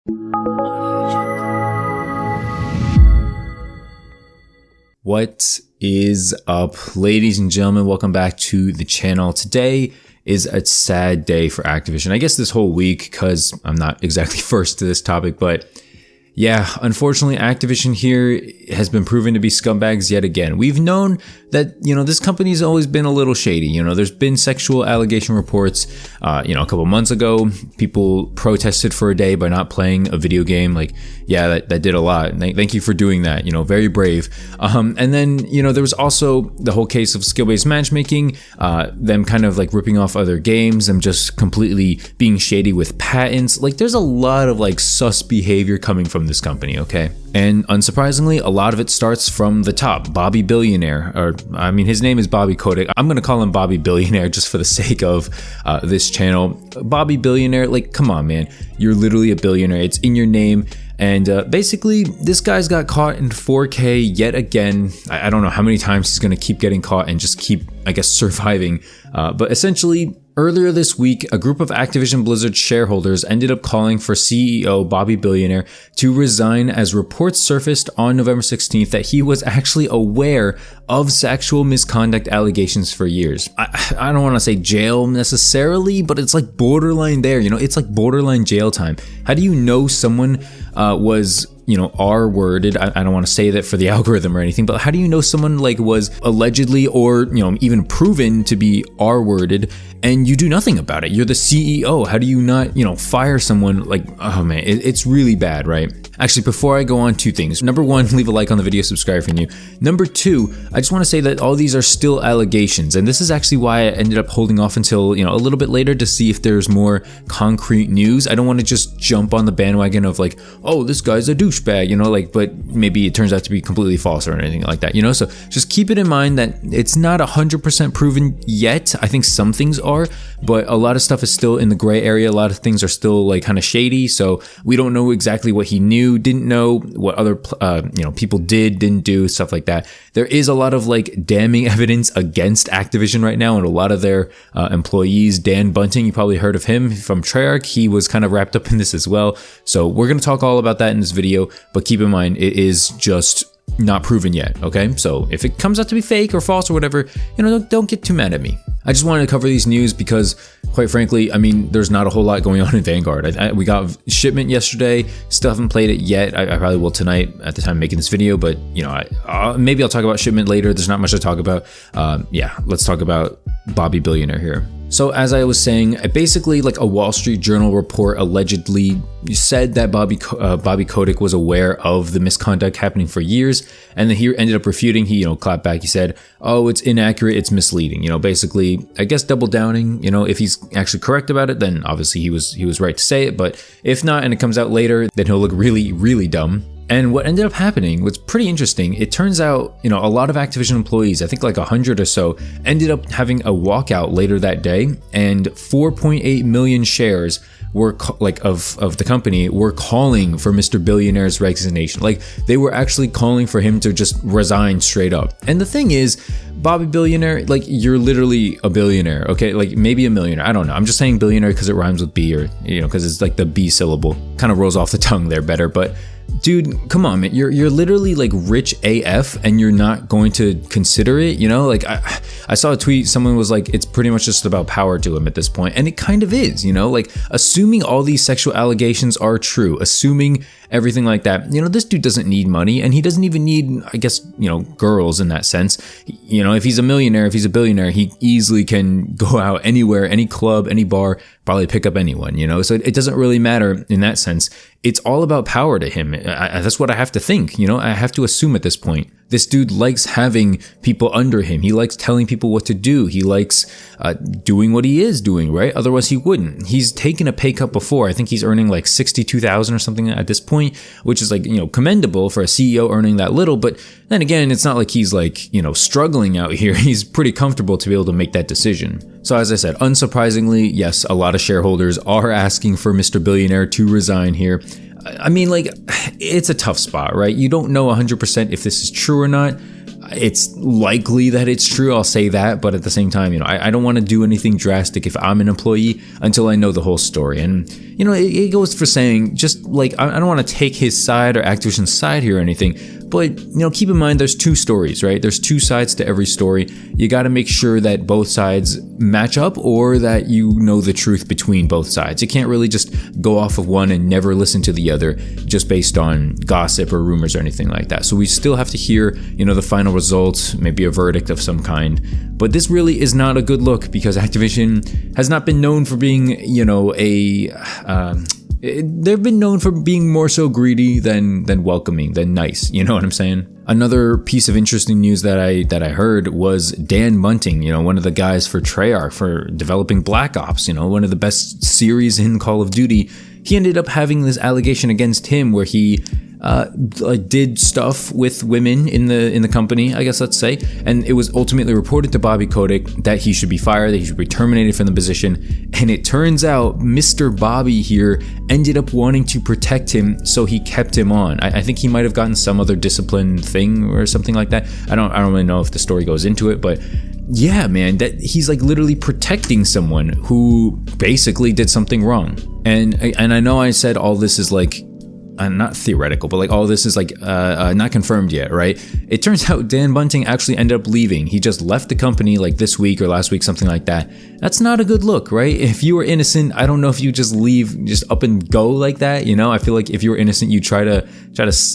What is up, ladies and gentlemen? Welcome back to the channel. Today is a sad day for Activision. I guess this whole week, because I'm not exactly first to this topic, but yeah, unfortunately, Activision here has been proven to be scumbags yet again. We've known that, this company's always been a little shady. There's been sexual allegation reports. A couple months ago, people protested for a day by not playing a video game. That did a lot. Thank you for doing that. Very brave. And then, there was also the whole case of skill-based matchmaking, them kind of ripping off other games, them just completely being shady with patents. There's a lot of sus behavior coming from this company, okay? And unsurprisingly, a lot of it starts from the top. Bobby Billionaire, his name is Bobby Kotick. I'm gonna call him Bobby Billionaire just for the sake of this channel. Bobby Billionaire, come on, man. You're literally a billionaire. It's in your name. And basically, this guy's got caught in 4K yet again. I don't know how many times he's going to keep getting caught and just keep, surviving. But essentially, earlier this week, a group of Activision Blizzard shareholders ended up calling for CEO Bobby Billionaire to resign, as reports surfaced on November 16th that he was actually aware of sexual misconduct allegations for years. I don't want to say jail necessarily, but it's borderline there. It's borderline jail time. How do you know someone was R-worded? I don't want to say that for the algorithm or anything, but how do you know someone was allegedly or even proven to be R-worded and you do nothing about it? You're the CEO. How do you not fire someone? Oh man, it's really bad, right? Actually, before I go on, two things. Number one, leave a like on the video, subscribe if you're new. Number two, I just want to say that all these are still allegations, and this is actually why I ended up holding off until a little bit later to see if there's more concrete news. I don't want to just jump on the bandwagon of oh, this guy's a douchebag, but maybe it turns out to be completely false or anything like that, So just keep it in mind that it's not 100% proven yet. I think some things are, but a lot of stuff is still in the gray area. A lot of things are still kind of shady, so we don't know exactly what he knew, didn't know, what other people didn't do, stuff like that. There is a lot of damning evidence against Activision right now and a lot of their employees. Dan Bunting, you probably heard of him from Treyarch. He was kind of wrapped up in this as well. So we're going to talk all about that in this video, but keep in mind, it is just not proven yet, okay? So if it comes out to be fake or false or whatever, don't get too mad at me. I just wanted to cover these news because, quite frankly, there's not a whole lot going on in Vanguard. We got shipment yesterday, still haven't played it yet. I probably will tonight at the time making this video, but maybe I'll talk about shipment later. There's not much to talk about. Yeah, let's talk about Bobby Billionaire here. So as I was saying, basically a Wall Street Journal report allegedly said that Bobby Kotick was aware of the misconduct happening for years, and then he ended up refuting. He clapped back. He said, "Oh, it's inaccurate. It's misleading." Basically, I guess double downing. If he's actually correct about it, then obviously he was right to say it. But if not, and it comes out later, then he'll look really, really dumb. And what ended up happening was pretty interesting. It turns out, a lot of Activision employees, I think 100 or so, ended up having a walkout later that day, and 4.8 million shares were of the company were calling for Mr. Billionaire's resignation. They were actually calling for him to just resign straight up. And the thing is, Bobby Billionaire, you're literally a billionaire, okay? Maybe a millionaire, I don't know. I'm just saying billionaire because it rhymes with B, or because it's the B syllable. Kind of rolls off the tongue there better, but dude, come on, man. You're literally rich AF and you're not going to consider it, I saw a tweet, someone was it's pretty much just about power to him at this point, and it kind of is, assuming all these sexual allegations are true, assuming everything like that, this dude doesn't need money, and he doesn't even need, I guess, girls in that sense. If he's a millionaire, if he's a billionaire, he easily can go out anywhere, any club, any bar, probably pick up anyone, so it doesn't really matter in that sense. It's all about power to him. That's what I have to think, I have to assume at this point. This dude likes having people under him. He likes telling people what to do. He likes doing what he is doing, right? Otherwise he wouldn't. He's taken a pay cut before. I think he's earning $62,000 or something at this point, which is commendable for a CEO earning that little. But then again, it's not like he's struggling out here. He's pretty comfortable to be able to make that decision. So as I said, unsurprisingly, yes, a lot of shareholders are asking for Mr. Billionaire to resign here. It's a tough spot, right? You don't know 100% if this is true or not. It's likely that it's true, I'll say that, but at the same time, I don't want to do anything drastic if I'm an employee until I know the whole story. And it goes for saying, just like, I don't want to take his side or Activision's side here or anything, but keep in mind there's two stories, right? There's two sides to every story. You got to make sure that both sides match up, or that you know the truth between both sides. You can't really just go off of one and never listen to the other just based on gossip or rumors or anything like that. So we still have to hear the final results, maybe a verdict of some kind. But this really is not a good look, because Activision has not been known for being they've been known for being more so greedy than welcoming, than nice. You know what I'm saying? Another piece of interesting news that I heard was Dan Bunting, one of the guys for Treyarch for developing Black Ops, one of the best series in Call of Duty. He ended up having this allegation against him where he did stuff with women in the company, I guess let's say, and it was ultimately reported to Bobby Kotick that he should be fired, that he should be terminated from the position. And it turns out Mr. Bobby here ended up wanting to protect him, so he kept him on. I think he might have gotten some other discipline thing or something like that. I don't really know if the story goes into it, but yeah, man, that he's like literally protecting someone who basically did something wrong. And I know I said all this is like not theoretical, but like all this is like not confirmed yet, right? It turns out Dan Bunting actually ended up leaving. He just left the company like this week or last week, something like that. That's not a good look, right? If you were innocent, I don't know if you just leave, just up and go like that. I feel like if you were innocent, you try to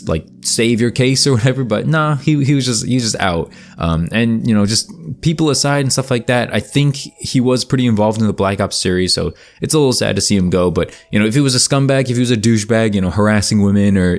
like save your case or whatever. But nah, he was just out. And just people aside and stuff like that, I think he was pretty involved in the Black Ops series, so it's a little sad to see him go. But if he was a scumbag, if he was a douchebag, harassing women or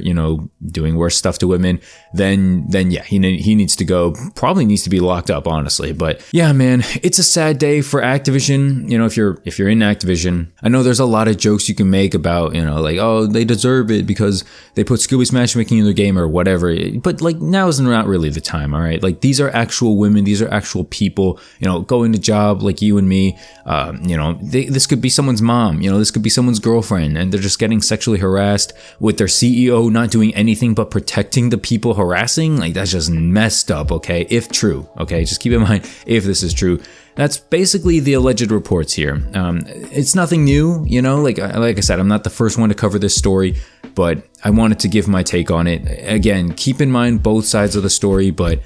doing worse stuff to women, then yeah, he needs to go. Probably needs to be locked up, honestly. But yeah, man, it's a sad day for Activision. If you're in Activision, I know there's a lot of jokes you can make about like, oh, they deserve it because they put Scooby matchmaking in their game or whatever. But like, now is not really the time. All right, like these are actual women, these are actual people, going to job like you and me. This could be someone's mom, this could be someone's girlfriend, and they're just getting sexually harassed with their CEO not doing anything but protecting the people harassing. Like, that's just messed up. Okay, if true. Okay, just keep in mind if this is true. That's basically the alleged reports here. It's nothing new, like I said, I'm not the first one to cover this story, but I wanted to give my take on it. Again, keep in mind both sides of the story, but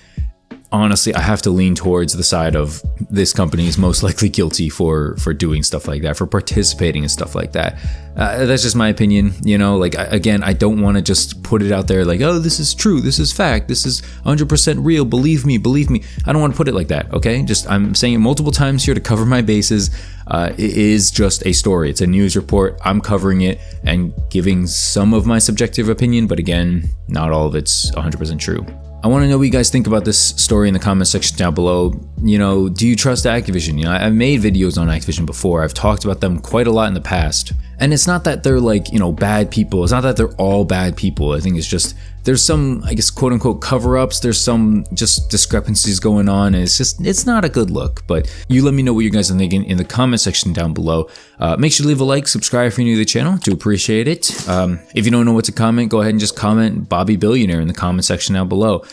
honestly, I have to lean towards the side of this company is most likely guilty for doing stuff like that, for participating in stuff like that. That's just my opinion, like, again, I don't want to just put it out there like, oh, this is true, this is fact, this is 100% real, believe me. I don't want to put it like that, okay? I'm saying it multiple times here to cover my bases. It is just a story. It's a news report. I'm covering it and giving some of my subjective opinion, but again, not all of it's 100% true. I want to know what you guys think about this story in the comment section down below. Do you trust Activision? I've made videos on Activision before. I've talked about them quite a lot in the past. And it's not that they're like, bad people. It's not that they're all bad people. I think it's just, there's some, I guess, quote unquote cover-ups. There's some just discrepancies going on. And it's not a good look. But you let me know what you guys are thinking in the comment section down below. Make sure to leave a like, subscribe if you're new to the channel. Do appreciate it. If you don't know what to comment, go ahead and just comment Bobby Billionaire in the comment section down below.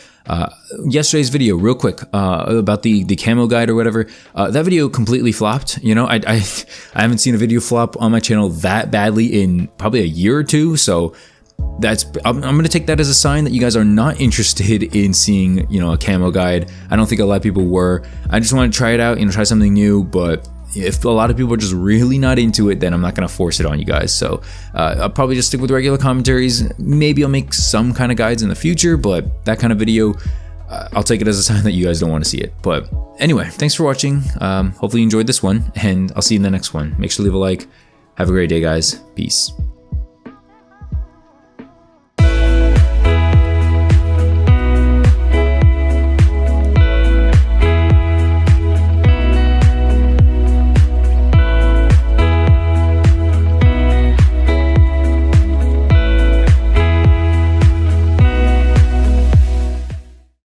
Yesterday's video, real quick, about the camo guide or whatever, that video completely flopped. I haven't seen a video flop on my channel that badly in probably a year or two, so I'm gonna take that as a sign that you guys are not interested in seeing a camo guide. I don't think a lot of people were. I just want to try it out, try something new. But if a lot of people are just really not into it, then I'm not gonna force it on you guys. So I'll probably just stick with regular commentaries. Maybe I'll make some kind of guides in the future, but that kind of video, I'll take it as a sign that you guys don't want to see it. But anyway, thanks for watching. Hopefully you enjoyed this one, and I'll see you in the next one. Make sure to leave a like. Have a great day, guys. Peace.